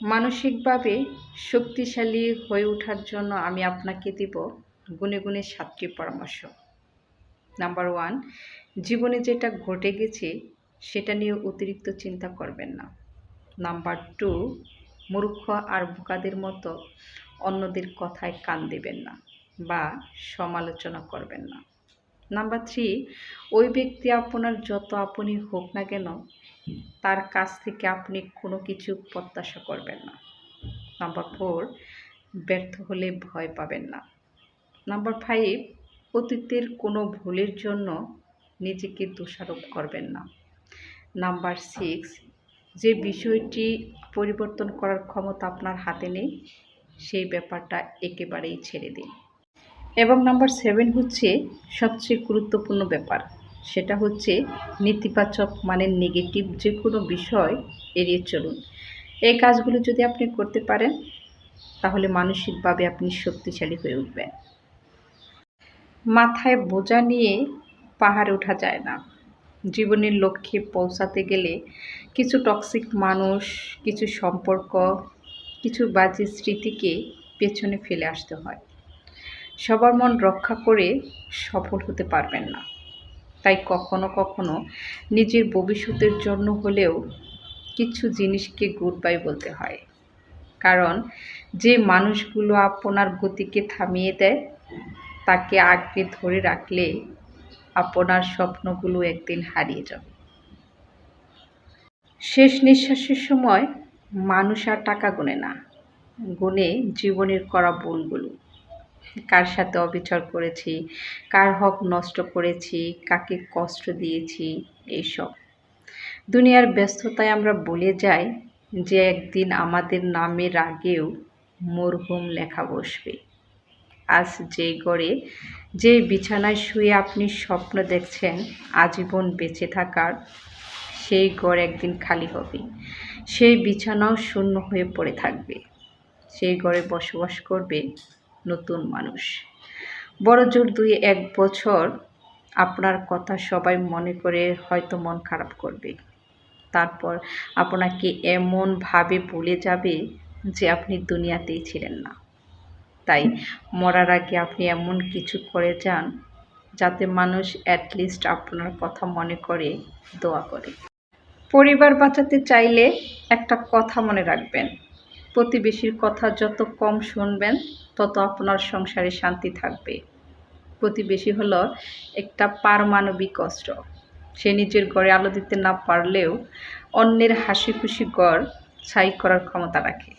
মানসিকভাবে শক্তিশালী হয়ে ওঠার জন্য আমি আপনাকে দিব গুণে গুণে ৭টি পরামর্শ। নাম্বার 1, জীবনে যেটা ঘটে গেছে সেটা নিয়ে অতিরিক্ত চিন্তা করবেন না। নাম্বার 2, মূর্খ আর বোকাদের মতো অন্যদের কথায় কান দেবেন না বা সমালোচনা করবেন না। নাম্বার 3, ওই ব্যক্তি আপনার যত আপনই হোক না কেন তার কাছ থেকে আপনি কোনো কিছু প্রত্যাশা করবেন না। নাম্বার 4, ব্যর্থ হলে ভয় পাবেন না। নাম্বার 5, অতীতের কোনো ভুলের জন্য নিজেকে দোষারোপ করবেন না। নাম্বার 6, যে বিষয়টি পরিবর্তন করার ক্ষমতা আপনার হাতে নেই সেই ব্যাপারটা একেবারেই ছেড়ে দিন। এবং নাম্বার 7 হচ্ছে সবচেয়ে গুরুত্বপূর্ণ ব্যাপার, সেটা হচ্ছে নেতিবাচক মানে নেগেটিভ যে কোনো বিষয় এড়িয়ে চলুন। এই কাজগুলো যদি আপনি করতে পারেন তাহলে মানসিকভাবে আপনি শক্তিশালী হয়ে উঠবেন। মাথায় বোঝা নিয়ে পাহাড়ে ওঠা যায় না। জীবনের লক্ষ্যে পৌঁছাতে গেলে কিছু টক্সিক মানুষ, কিছু সম্পর্ক, কিছু বাজে স্মৃতিকে পেছনে ফেলে আসতে হয়। সবার মন রক্ষা করে সফল হতে পারবেন না। তাই কখনো কখনো নিজের ভবিষ্যতের জন্য হলেও কিছু জিনিসকে গুড বাই বলতে হয়। কারণ যে মানুষগুলো আপনার গতিকে থামিয়ে দেয় তাকে আঁকড়ে ধরে রাখলে আপনার স্বপ্নগুলো একদিন হারিয়ে যাবে। শেষ নিঃশ্বাসের সময় মানুষ আর টাকা গুনে না, গুনে জীবনের করা ভুলগুলো। কার সাথে অবিচার করেছি, কার হক নষ্ট করেছি, কাকে কষ্ট দিয়েছি, এইসব। দুনিয়ার ব্যস্ততায় আমরা ভুলে যাই যে একদিন আমাদের নামের আগেও মরহুম লেখা বসবে। আজ যে ঘরে, যে বিছানায় শুয়ে আপনি স্বপ্ন দেখছেন আজীবন বেঁচে থাকার, সেই ঘর একদিন খালি হবে। সেই বিছানাও শূন্য হয়ে পড়ে থাকবে। সেই ঘরে বসবাস করবে নতুন মানুষ। বড় জোর 2-1 বছর আপনার কথা সবাই মনে করে হয়তো মন খারাপ করবে। তারপর আপনাকে এমনভাবে ভুলে যাবে যে আপনি দুনিয়াতেই ছিলেন না। তাই মরার আগে আপনি এমন কিছু করে যান যাতে মানুষ অ্যাটলিস্ট আপনার কথা মনে করে দোয়া করে। পরিবার বাঁচাতে চাইলে একটা কথা মনে রাখবেন, প্রতিবেশীর কথা যত কম শুনবেন তত আপনার সংসারে শান্তি থাকবে। প্রতিবেশী হলো একটা পারমাণবিক অস্ত্র। সে নিজের ঘরে আলো দিতে না পারলেও অন্যের হাসি খুশি ঘর ছাই করার ক্ষমতা রাখে।